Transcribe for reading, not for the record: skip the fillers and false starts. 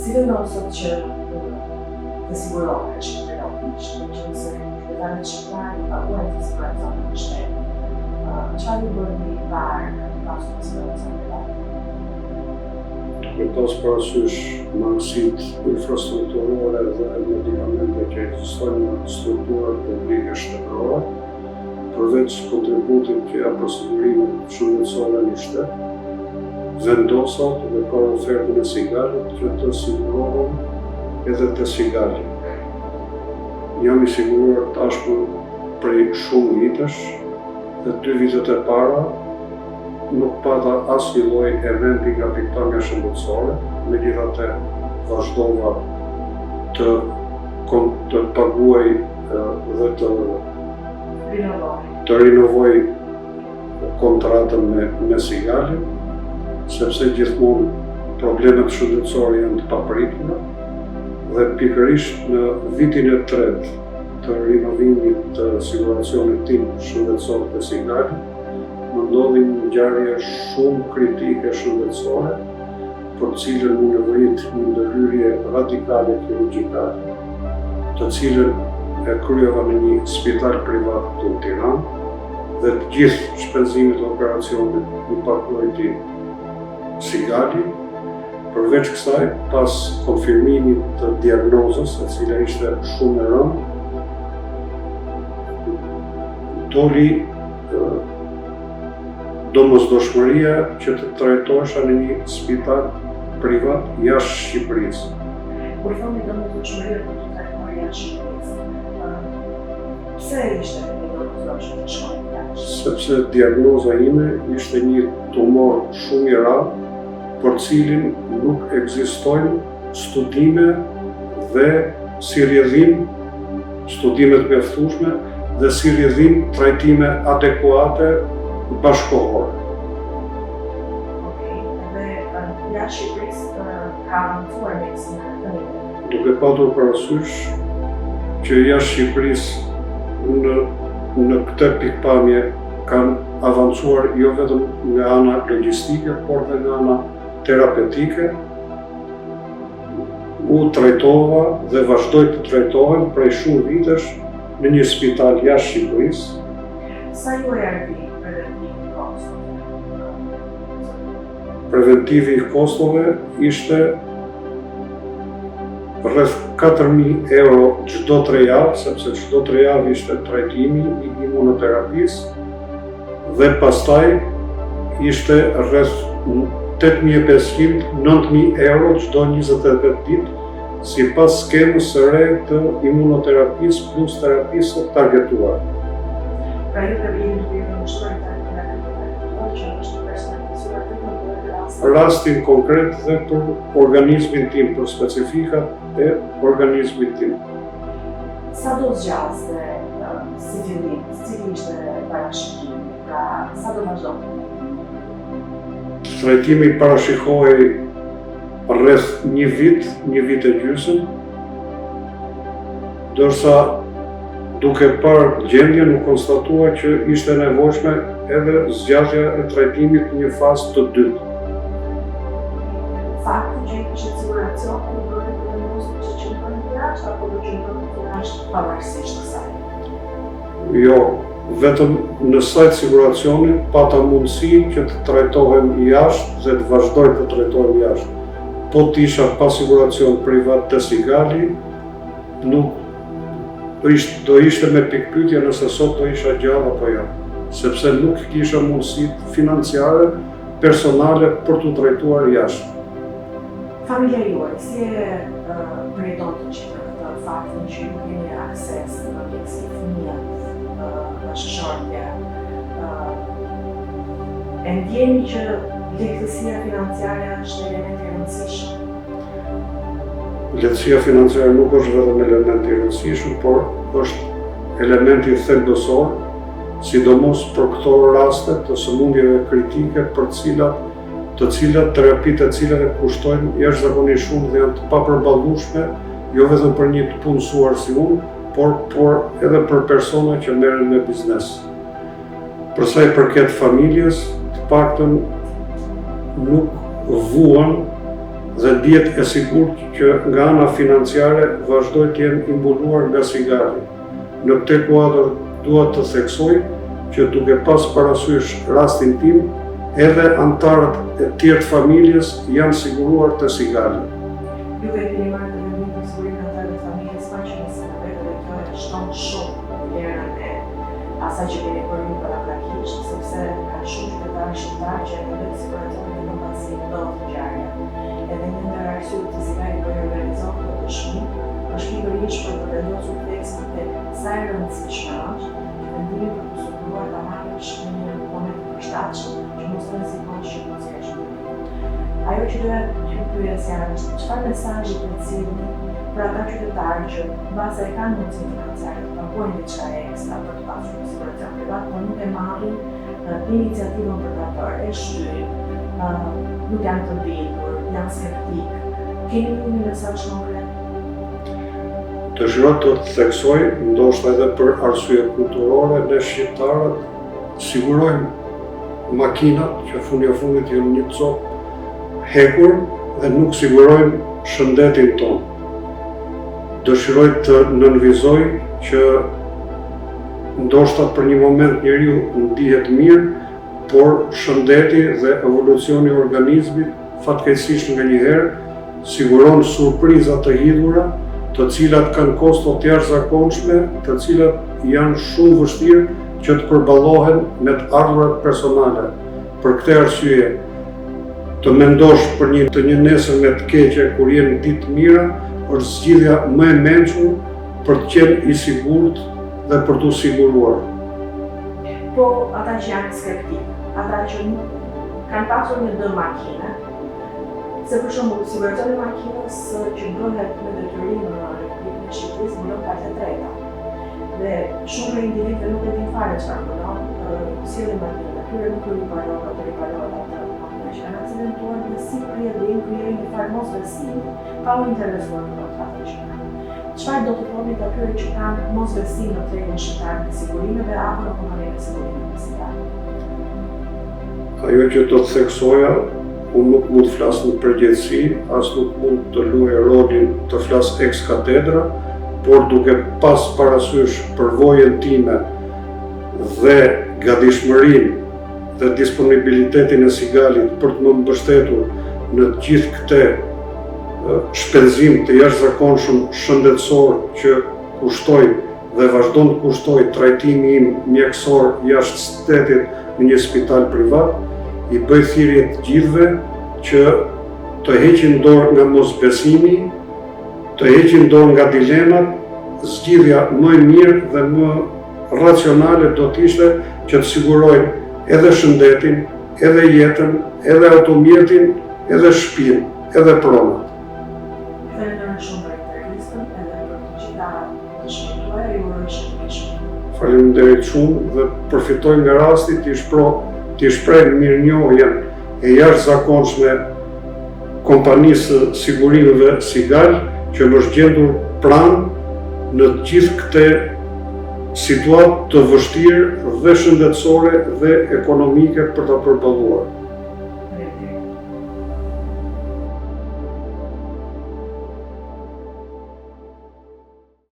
cilën do sot që të sigurohet që të realisht, në që nëse qytetarët shqiptarë paguajnë të siguracion në shtetë, çfarë do bëni parë pas të siguracion të Me pas parasysh mangësitë infrastrukturore dhe medikamente që ekzistojnë në strukturat publike shtetërore, përveç kontributit që japë prosedurimet shëndetësore në shtet, vendosat dhe ka ofertën e sigarit që të sigurohen edhe të sigarit. Jam i siguruar tashmë prej shumë vitesh dhe 2 vitet e para nuk pata asnjë lloj eventi nga pikpamja shëndetësore, megjithatë vazhdova të paguaj dhe të rinovoj kontratën me sigalin, sepse gjithmonë problemet shëndetësore janë të papritura dhe pikërisht në vitin e tretë të rinovimit të siguracionit tim shëndetësor të sigalit, më ndodhi një ngjarje shumë kritike shëndetësore, për cilën më nevojit një ndërhyrje radikale kirurgjikale, të cilën e kryeva në një spital privat këtu në Tiranë, dhe të gjithë shpenzimet e operacionit i paguajti sigali. Përveç kësaj, pas konfirmimit të diagnozës, e cila ishte shumë e rëndë, doli domosdoshmëria që të trajtohesha në një spital privat jashtë Shqipërisë. Kur thoni domosdoshmëria për të trajtuar jashtë Shqipërisë, pse ishte një domosdoshmëri të shkojnë jashtë? Sepse diagnoza ime ishte një tumor shumë i rrallë, për cilin nuk ekzistojnë studime dhe si rrjedhim, studimet mjaftueshme dhe si rrjedhim trajtime adekuate bashkohore. Dhe jashtë Shqipërisë ka avancuar mjekësia tani. Duke patur parasysh që jashtë Shqipërisë në këtë pikpamje kanë avancuar jo vetëm nga ana logjistike, por dhe nga ana terapetike, u trajtova dhe vazhdoj të trajtohem prej shumë vitesh në një spital jashtë Shqipërisë. Sa ju e ardi preventivi i kostove? Preventivi i kostove ishte rreth 4.000 euro çdo 3 javë, sepse çdo 3 javë ishte trajtimi i imunoterapisë dhe pastaj ishte rreth 8.500–9.000 euro çdo 28 ditë, sipas skemës së re të imunoterapisë plus terapisë targetuar. Pra ju të vjen të në shtoj targetuar që është personalizuar vetëm për rastin konkret dhe për organizmin tim, për specifikat e organizmit tim. Sa do zgjaste si fillim, cili ishte parashikimi, pra sa do vazhdoni? Trajtimi parashikohej rreth një vit e gjysmë, ndërsa duke parë gjendjen u konstatua që ishte nevojshme edhe zgjatja e trajtimit në një fazë të dytë. Fakti që ishte siguracion ku bëhet të vendosur që qëndron të jashtë apo do qëndron të jashtë pavarësisht kësaj? Jo, vetëm në sajt siguracionit pata mundësi që të trajtohem jashtë dhe të vazhdoj të trajtohem jashtë. Po të isha pa siguracion privat të sigali, nuk do ishte me pikpyetje nëse sot do isha gjallë apo jo, sepse nuk kisha mundësi financiare, personale për të trajtuar jashtë. Familja juaj, si e përjeton që këtë faktin që ju keni akses në mjekësi fëmijët, bashkëshortja, e ndjeni që lehtësia financiare është element i rëndësishëm? Lehtësia financiare nuk është vetëm element i rëndësishëm, por është element i thelbësor, sidomos për këto raste të sëmundjeve kritike të cilat terapitë e cilave kushtojnë jashtëzakonisht shumë dhe janë të papërballueshme, jo vetëm për një të punësuar si unë, por edhe për persona që merren me biznes. Për sa i përket familjes, të paktën nuk vuan dhe dihet e sigurt që nga ana financiare vazhdoj të jenë imbuluar nga sigari. Në këtë kuadër dua të theksoj që duke pas parasysh rastin tim, edhe antarët e tjerë të familjes janë siguruar të sigari. Ju e keni marrë të vendim për sigurinë e antarëve të familjes pa që nëse në vetë dhe kjo e shton shumë vlerën e asaj që keni bërë paraprakisht, sepse ka shumë qytetarë shqiptarë që e vetë siguracionin e kompasi ndodhë ngjarje. Edhe një ndër arsyet të cilat po i organizon këtë dëshmi është pikërisht për të vendosur tekstin tek sa e rëndësishme është që vendimi për të siguruar ta marrësh në një moment të përshtatshëm që mos rrezikon shqiptarët e shpëtimit. Ajo që doja të pyesja është çfarë mesazhi përcjellni për ata qytetarë që mbase e kanë mundësinë financiare të paguajnë diçka ekstra për të pasur një siguracion privat, por nuk e marrin iniciativën për ta bërë, e shtyjnë, nuk janë të bindur, janë skeptik. Keni një mesazh konkret? Dëshiroj të theksoj, ndoshta edhe për arsye kulturore, ne shqiptarët sigurojmë makinat që fundit janë një copë hekur dhe nuk sigurojmë shëndetin tonë. Dëshiroj të nënvizoj që ndoshta për një moment njeriu ndihet mirë, por shëndeti dhe evolucioni i organizmit fatkeqësisht nganjëherë siguron surpriza të hidhura, të cilat kanë kosto të jashtëzakonshme, të cilat janë shumë vështirë që të përballohen me të ardhurat personale. Për këtë arsye, të mendosh për një nesër me të keqe kur jenë ditë të mira, është zgjidhja më e mençur për të qenë i sigurt dhe për t'u siguruar. Po ata që janë skeptik, ata që kanë pasur një dëm makine, se për shembull siguracioni i makinës që bëhet me detyrim në Republikën e Shqipërisë mbulon partë treta. Dhe shumë individë nuk e din fare çfarë mbulon, sillin makinën, atyre nuk i riparohet atë makinë që kanë akcidentuar dhe si kryen një farë mosbesimi, pa u interesuar për atë që kanë. Çfarë do të thoni atyre që kanë mosbesim në tregun shqiptar të sigurimeve apo në kompaninë e sigurimeve shqiptare? Ajo që do të theksoja, unë nuk mund të flas në përgjithësi, as nuk mund të luaj rolin të flas ex katedra, por duke pas parasysh përvojën time dhe gatishmërinë dhe disponibilitetin e Sigalit për të më mbështetur në gjithë këtë shpenzim të jashtëzakonshëm shëndetësor që kushtoi dhe vazhdon të kushtoj trajtimi im mjekësor jashtë shtetit në një spital privat, i bëj thirrje të gjithëve që të heqin dorë nga mosbesimi, të heqin dorë nga dilemat. Zgjidhja më e mirë dhe më racionale do të ishte që të sigurojnë edhe shëndetin, edhe jetën, edhe automjetin, edhe shtëpinë, edhe pronat. Falenderoj shumë për intervistën edhe për të gjitha dëshmitë ju uroj shëndet. Faleminderit shumë dhe përfitoj nga rasti të shpreh mirënjohjen e jashtëzakonshme kompanisë sigurimeve Sigal që më është gjendur pranë në gjithë këtë situatë të vështirë dhe shëndetësore dhe ekonomike për ta përballuar.